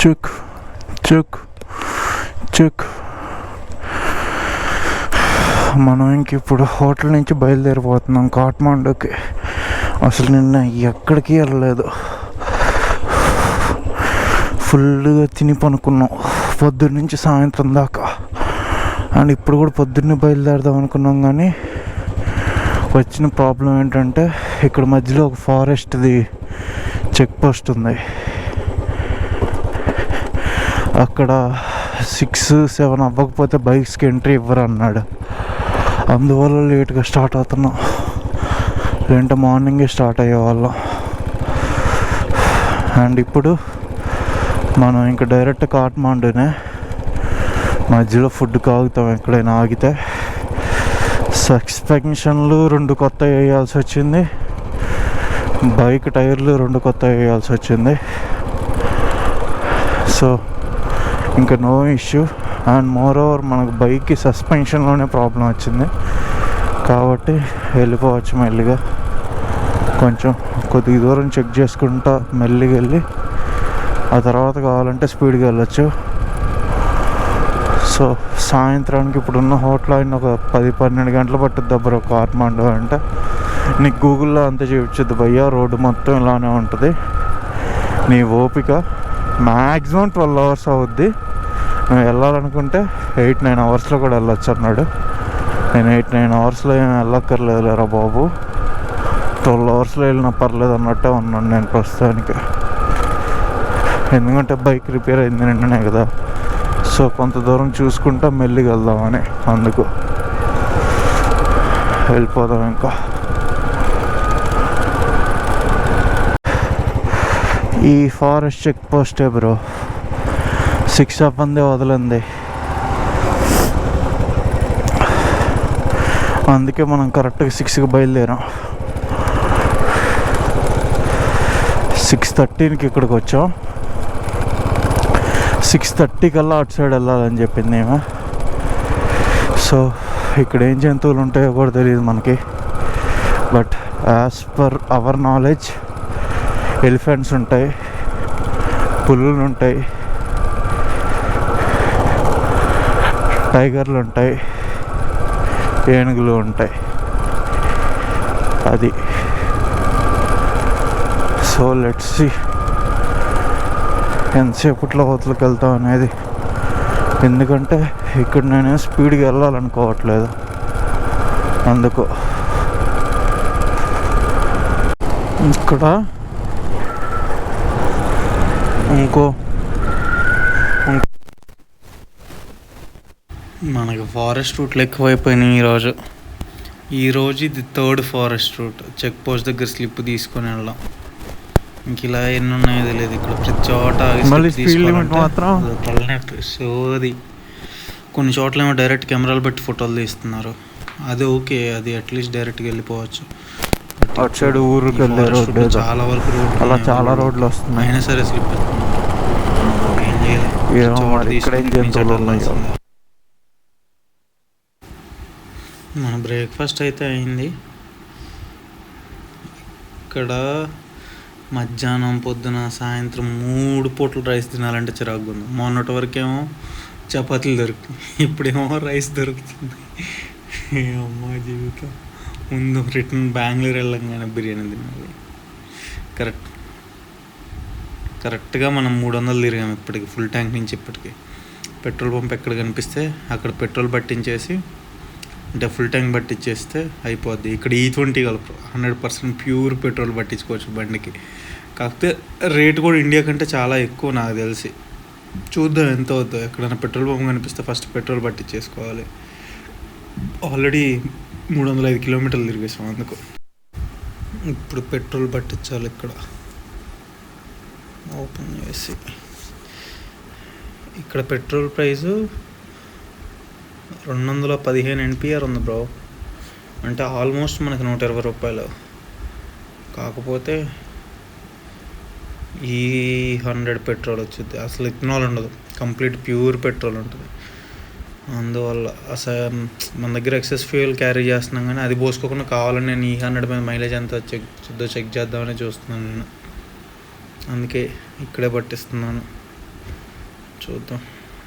Check check check. మనం ఇంక ఇప్పుడు హోటల్ నుంచి బయలుదేరిపోతున్నాం కాఠ్మండూకి. అసలు నిన్న ఎక్కడికి వెళ్ళలేదు, ఫుల్గా తిని పనుకున్నాం పొద్దున్న నుంచి సాయంత్రం దాకా. అండ్ ఇప్పుడు కూడా పొద్దున్నే బయలుదేరదాం అనుకున్నాం, కానీ వచ్చిన ప్రాబ్లం ఏంటంటే ఇక్కడ మధ్యలో ఒక ఫారెస్ట్ది చెక్ పోస్ట్ ఉంది. అక్కడ 6-7 అవ్వకపోతే బైక్స్కి ఎంట్రీ ఇవ్వరు అన్నాడు. అందువల్ల లేట్గా స్టార్ట్ అవుతున్నాం, లేదంటే మార్నింగే స్టార్ట్ అయ్యేవాళ్ళం. అండ్ ఇప్పుడు మనం ఇంకా డైరెక్ట్ కాఠ్మండూనే. మధ్యలో ఫుడ్కి ఆగుతాం ఎక్కడైనా ఆగితే. సస్పెన్షన్లు 2 కొత్త వేయాల్సి వచ్చింది, బైక్ టైర్లు 2 కొత్త వేయాల్సి వచ్చింది. సో ఇంకా no issue. And moreover మనకు బైక్కి సస్పెన్షన్లోనే ప్రాబ్లం వచ్చింది కాబట్టి వెళ్ళిపోవచ్చు మెల్లిగా. కొంచెం కొద్ది దూరం చెక్ చేసుకుంటా మెల్లిగా వెళ్ళి ఆ తర్వాత కావాలంటే స్పీడ్గా వెళ్ళొచ్చు. సో సాయంత్రానికి ఇప్పుడున్న హోటల్ అయిన ఒక 10-12 గంటలు పట్టుద్ది బ్రో కాఠ్మండూ అంటే. నీకు గూగుల్లో అంతే చూపించద్దు భయ్యా, రోడ్డు మొత్తం ఇలానే ఉంటుంది. నీ ఓపిక మ్యాక్సిమం 12 అవర్స్ అవుద్ది. నువ్వు వెళ్ళాలనుకుంటే 8-9 అవర్స్లో కూడా వెళ్ళొచ్చు అన్నాడు. నేను 8-9 అవర్స్లో ఏమి వెళ్ళక్కర్లేదు లేరా బాబు, 12 అవర్స్లో వెళ్ళినా పర్లేదు అన్నట్టే ఉన్నాను నేను ప్రస్తుతానికి. ఎందుకంటే బైక్ రిపేర్ అయింది నిన్ననే కదా. సో కొంత దూరం చూసుకుంటా మెల్లిగా వెళ్దామని, అందుకు వెళ్ళిపోదాం. ఇంకా ఈ ఫారెస్ట్ చెక్ పోస్టే బ్రో 6 అవ్వందే వదలంది. అందుకే మనం కరెక్ట్గా 6కి బయలుదేరాం. 6:13కి ఇక్కడికి వచ్చాం. 6:30 కల్లా అటు సైడ్ వెళ్ళాలని చెప్పింది ఏమో. సో ఇక్కడ ఏం జంతువులు ఉంటాయో కూడా తెలియదు మనకి. But as per our knowledge elephants ఉంటాయి, పులులు ఉంటాయి, టైగర్లు ఉంటాయి, ఏనుగులు ఉంటాయి. అది సో లెట్స్ సీ ఎంతసేపట్లో అవతలకి వెళ్తాం అనేది. ఎందుకంటే ఇక్కడ నేను స్పీడ్గా వెళ్ళాలనుకోవట్లేదు, అందుకు. ఇక్కడ ఇంకో మనకి ఫారెస్ట్ రూట్లు ఎక్కువైపోయినాయి ఈరోజు ఇది 3rd forest route. Check post దగ్గర స్లిప్ తీసుకొని వెళ్ళాం. ఇంక ఇలా ఎన్ని ఉన్నాయో తెలియదు. ఇక్కడ ప్రతి చోట తలనొప్పి. సో అది కొన్ని చోట్ల ఏమో డైరెక్ట్ కెమెరాలు పెట్టి ఫోటోలు తీస్తున్నారు. అది ఓకే, అది అట్లీస్ట్ డైరెక్ట్గా వెళ్ళిపోవచ్చు. అటు సైడ్ ఊరికి వెళ్ళే రోడ్డు చాలా వరకు రోడ్లు అలా చాలా రోడ్లు వస్తున్నాయి. అయినా సరే స్లిప్ మన బ్రేక్ఫాస్ట్ అయితే అయింది. ఇక్కడ మధ్యాహ్నం, పొద్దున, సాయంత్రం 3 పూటలు రైస్ తినాలంటే చిరాకు ఉంది. మొన్నటి వరకేమో చపాతీలు దొరుకుతుంది, ఇప్పుడేమో రైస్ దొరుకుతుంది. అమ్మ జీవితం. ముందు రిటర్న్ బెంగళూరు వెళ్ళంగానే బిర్యానీ తినాలి. కరెక్ట్గా మనం 300 తిరిగాము ఇప్పటికి, ఫుల్ ట్యాంక్ నుంచి. ఇప్పటికి పెట్రోల్ పంప్ ఎక్కడ కనిపిస్తే అక్కడ పెట్రోల్ పట్టించేసి, అంటే ఫుల్ ట్యాంక్ పట్టించేస్తే అయిపోద్ది. ఇక్కడ E20 కలుపు 100% ప్యూర్ పెట్రోల్ పట్టించుకోవచ్చు బండికి. కాకపోతే రేటు కూడా ఇండియా కంటే చాలా ఎక్కువ నాకు తెలిసి. చూద్దాం ఎంత అవుతుందో. ఎక్కడైనా పెట్రోల్ పంప్ కనిపిస్తే ఫస్ట్ పెట్రోల్ పట్టించేసుకోవాలి. ఆల్రెడీ 305 కిలోమీటర్లు తిరిగేసాం, అందుకు. ఇప్పుడు పెట్రోల్ పట్టించాలి. ఇక్కడ ఓపెన్ చేసి ఇక్కడ పెట్రోల్ ప్రైసు 215 NPR ఉంది బ్రో. అంటే ఆల్మోస్ట్ మనకి 120 రూపాయలు. కాకపోతే ఈ 100 పెట్రోల్ వచ్చింది. అసలు ఇథనాల్ ఉండదు, కంప్లీట్ ప్యూర్ పెట్రోల్ ఉంటుంది. అందువల్ల అసలు మన దగ్గర ఎక్సెస్ ఫ్యూయల్ క్యారీ చేస్తున్నాం, కానీ అది పోసుకోకుండా కావాలని నేను ఈ 100 మీద మైలేజ్ ఎంత చెక్ చేద్దామని చూస్తున్నాను నేను. అందుకే ఇక్కడే పట్టిస్తున్నాను. చూద్దాం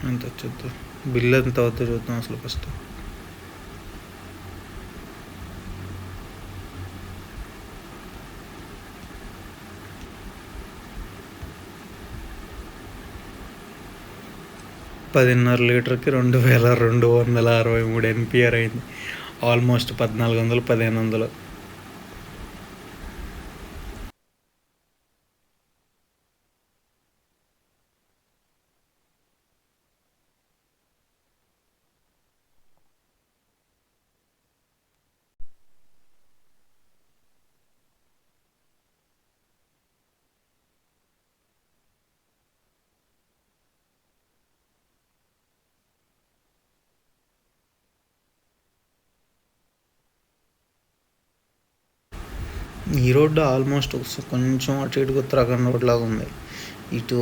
ఎంత వచ్చుద్దు, బిల్ ఎంత అవుతుందో చూద్దాం అసలు ఫస్ట్. పదిన్నర లీటర్కి 2263 NPR అయింది. ఆల్మోస్ట్ 1400 1500. ఈ రోడ్డు ఆల్మోస్ట్ కొంచెం అటు ఇటు ఉత్తరాఖండ్ రోడ్ లాగా ఉంది. ఇటు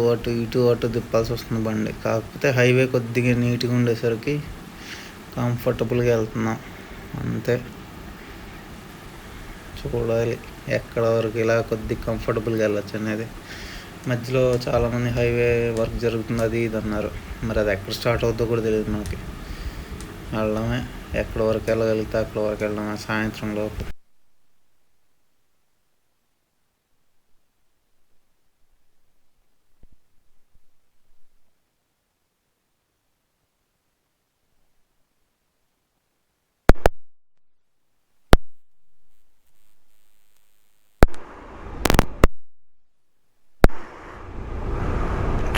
అటు తిప్పాల్సి వస్తుంది బండి. కాకపోతే హైవే కొద్దిగా నీట్గా ఉండేసరికి కంఫర్టబుల్గా వెళ్తున్నాం అంతే. చూడాలి ఎక్కడ వరకు ఇలా కొద్దిగా కంఫర్టబుల్గా వెళ్ళచ్చు అనేది. మధ్యలో చాలామంది హైవే వర్క్ జరుగుతుంది అది ఇది అన్నారు. మరి అది ఎక్కడ స్టార్ట్ అవుతుందో కూడా తెలియదు మనకి. వెళ్ళడమే, ఎక్కడ వరకు వెళ్ళగలిగితే అక్కడ వరకు వెళ్ళడమే సాయంత్రం లోపు.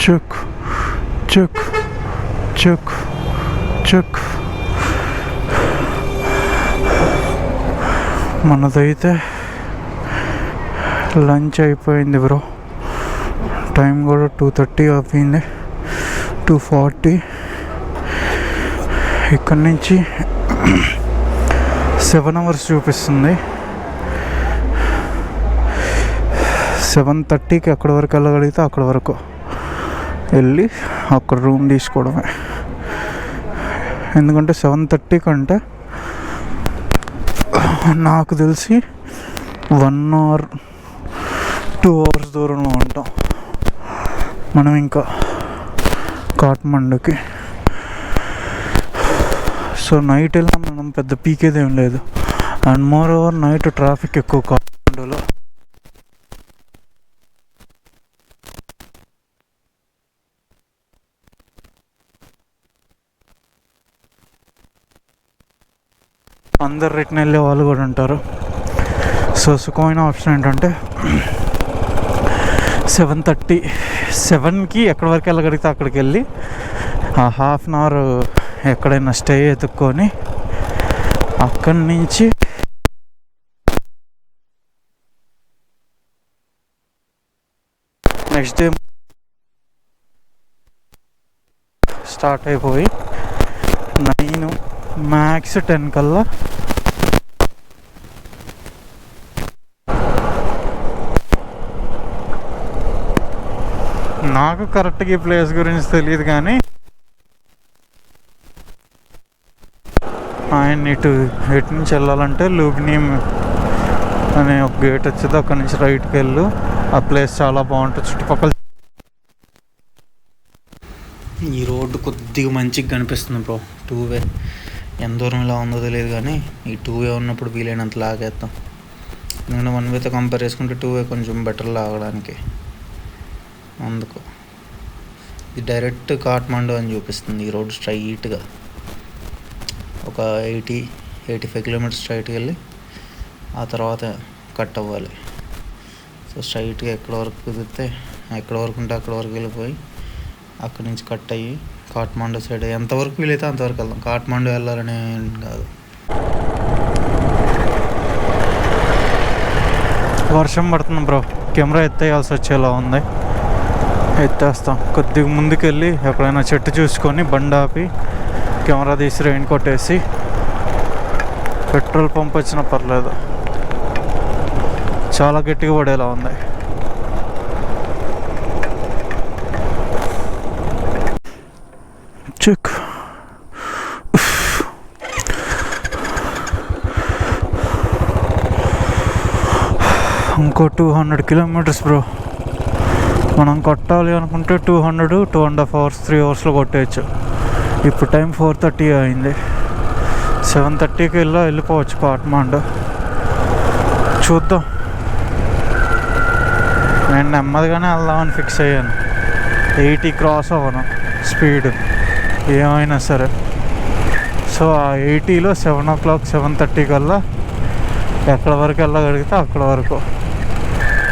Check check check check. మనదైతే లంచ్ అయిపోయింది బ్రో. టైం కూడా 2:30 అయిపోయింది, 2:40. ఇక్కడ నుంచి 7 hours చూపిస్తుంది. 7:30కి ఎక్కడి వరకు వెళ్ళగలిగితే అక్కడి వరకు వెళ్ళి అక్కడ రూమ్ తీసుకోవడమే. ఎందుకంటే 7:30 కంటే నాకు తెలిసి 1 or 2 hours దూరంలో ఉంటాం మనం ఇంకా కాఠ్మండూకి. సో నైట్ వెళ్ళినా మనం పెద్ద పీకేదేం లేదు. And more over night traffic ఎక్కువ కాఠ్మండూలో. అందరు రిటర్న్ వెళ్ళే వాళ్ళు కూడా ఉంటారు. సో సుఖమైన ఆప్షన్ ఏంటంటే 7:37కి ఎక్కడి వరకు వెళ్ళగలిగితే అక్కడికి వెళ్ళి ఆ 1/2 hour ఎక్కడైనా స్టే ఎత్తుక్కొని అక్కడి నుంచి నెక్స్ట్ డే స్టార్ట్ అయిపోయి 9 మ్యాక్స్ 10 కల్లా నాకు కరెక్ట్గా ఈ ప్లేస్ గురించి తెలియదు కానీ ఆయన ఎటు నుంచి వెళ్ళాలంటే లూబ్నీమ్ అనే ఒక గేట్ వచ్చింది. అక్కడి నుంచి రైట్కి వెళ్ళు. ఆ ప్లేస్ చాలా బాగుంటుంది. చుట్టుపక్కల ఈ రోడ్డు కొద్దిగా మంచిగా కనిపిస్తుంది బ్రో. 2-way ఎంత దూరం ఇలా ఉందో తెలియదు కానీ ఈ 2-way ఉన్నప్పుడు వీలైనంత లాగేద్దాం. ఎందుకంటే 1-wayతో కంపేర్ చేసుకుంటే 2-way కొంచెం బెటర్ లాగడానికి. అందుకు ఇది డైరెక్ట్ కాఠ్మండూ అని చూపిస్తుంది ఈ రోడ్డు. స్ట్రైట్గా ఒక 80-85 kilometers స్ట్రైట్కి వెళ్ళి ఆ తర్వాత కట్ అవ్వాలి. సో స్ట్రైట్గా ఎక్కడ వరకు కుదిరితే ఎక్కడ వరకు ఉంటే అక్కడ వరకు వెళ్ళిపోయి అక్కడి నుంచి కట్ అయ్యి కాఠ్మండూ సైడ్ ఎంతవరకు వీలైతే అంతవరకు వెళ్దాం. కాఠ్మండూ వెళ్ళాలనే కాదు. వర్షం పడుతుంది బ్రో. కెమెరా ఎత్తేయాల్సి వచ్చేలా ఉంది. ఎత్తేస్తాం. కొద్దిగా ముందుకెళ్ళి ఎక్కడైనా చెట్టు చూసుకొని బండి ఆపి కెమెరా తీసి రెయిన్ కొట్టేసి పెట్రోల్ పంప్ వచ్చినా పర్లేదు. చాలా గట్టిగా పడేలా ఉంది. చెక్. ఇంకో 200 kilometers బ్రో. మనం కొట్టాలి అనుకుంటే 2.5 hours 3 hours కొట్టేయచ్చు. ఇప్పుడు టైం 4:30 అయింది. 7:30కి వెళ్ళిపోవచ్చు కాట్మాండు. చూద్దాం. నేను నెమ్మదిగానే వెళ్దామని ఫిక్స్ అయ్యాను. 80 క్రాస్ అవ్వను స్పీడ్ ఏమైనా సరే. సో ఆ 80లో 7 o'clock 7:30 కల్లా ఎక్కడ వరకు వెళ్ళగలిగితే అక్కడ వరకు.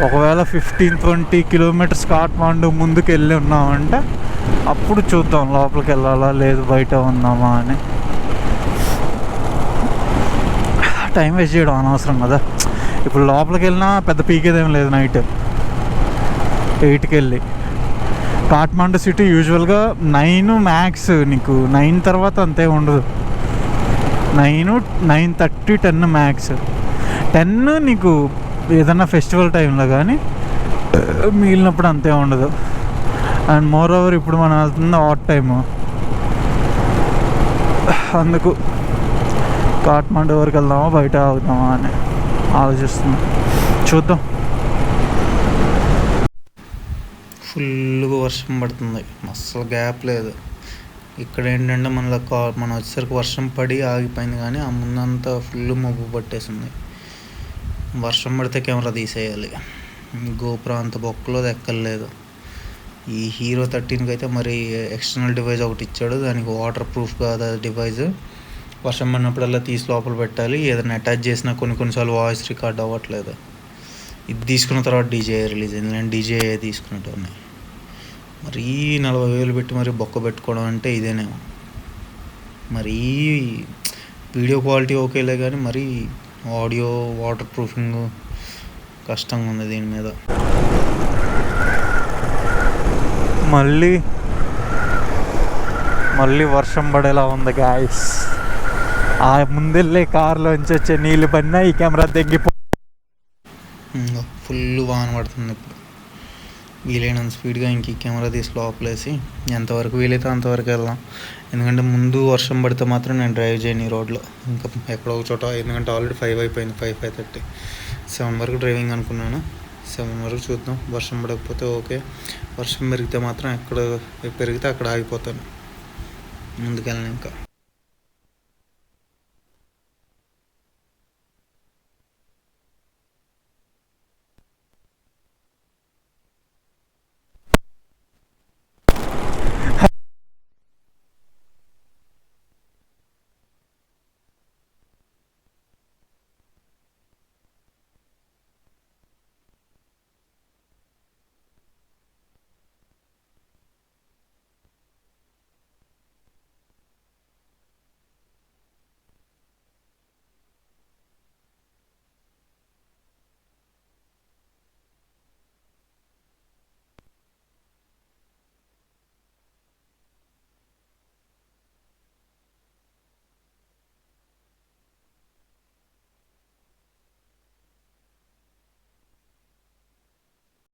ఒకవేళ 15-20 kilometers కాట్మాండు ముందుకు వెళ్ళి ఉన్నామంటే అప్పుడు చూద్దాం లోపలికి వెళ్ళాలా లేదు బయట ఉందామా అని. టైం వేస్ట్ చేయడం అనవసరం కదా. ఇప్పుడు లోపలికి వెళ్ళినా పెద్ద పీకేదేం లేదు. నైట్ 8కి వెళ్ళి కాట్మాండు సిటీ యూజువల్గా 9 మ్యాక్స్. నీకు 9 తర్వాత అంతే ఉండదు. 9, 9:30, 10 మ్యాక్స్. 10 నీకు ఏదన్నా ఫెస్టివల్ టైంలో కానీ మిగిలినప్పుడు అంతే ఉండదు. అండ్ మోర్ ఓవర్ ఇప్పుడు మనం వెళ్తుంది ఆట్ టైము. అందుకు కాట్మాండు వరకు వెళ్దామా బయట ఆగుదామా అని ఆలోచిస్తున్నాం. చూద్దాం. ఫుల్గా వర్షం పడుతుంది, అస్సలు గ్యాప్ లేదు. ఇక్కడ ఏంటంటే మనం వచ్చేసరికి వర్షం పడి ఆగిపోయింది, కానీ ఆ ముందంతా ఫుల్ మబ్బు పట్టేసింది. వర్షం పడితే కెమెరా తీసేయాలి. గోప్రో అంత బొక్కలో ఎక్కలేదు. ఈ హీరో 13కి అయితే మరి ఎక్స్టర్నల్ డివైస్ ఒకటి ఇచ్చాడు. దానికి వాటర్ ప్రూఫ్ కాదు డివైస్. వర్షం పడినప్పుడల్లా తీసి లోపల పెట్టాలి. ఏదైనా అటాచ్ చేసినా కొన్నిసార్లు వాయిస్ రికార్డ్ అవ్వట్లేదు. ఇది తీసుకున్న తర్వాత డీజే రిలీజ్ అయింది. నేను డీజే తీసుకున్నట్టున్నాయి. మరీ 40,000 పెట్టి మరి బొక్క పెట్టుకోవడం అంటే ఇదేనేమో. మరీ వీడియో క్వాలిటీ ఓకేలే కానీ మరీ ఆడియో వాటర్ ప్రూఫింగ్ కష్టంగా ఉంది దీని మీద. మళ్ళీ వర్షం పడేలా ఉంది గాయస్. ఆ ముందెళ్ళే కారులోంచి వచ్చే నీళ్ళు పడినా ఈ కెమెరా తగ్గిపో. ఫుల్ వాన పడుతుంది ఇప్పుడు. వీలైనంత స్పీడ్గా ఇంక ఈ కెమెరా తీసి లోపలేసి ఎంతవరకు వీలైతే అంతవరకు వెళ్దాం. ఎందుకంటే ముందు వర్షం పడితే మాత్రం నేను డ్రైవ్ చేయను ఈ రోడ్లో. ఇంకా ఎక్కడో ఒక చోట, ఎందుకంటే ఆల్రెడీ 5 అయిపోయింది. 5:30 7 వరకు డ్రైవింగ్ అనుకున్నాను. 7 వరకు చూద్దాం. వర్షం పడకపోతే ఓకే. వర్షం పెరిగితే మాత్రం పెరిగితే అక్కడ ఆగిపోతాను. ముందుకెళ్ళను ఇంకా.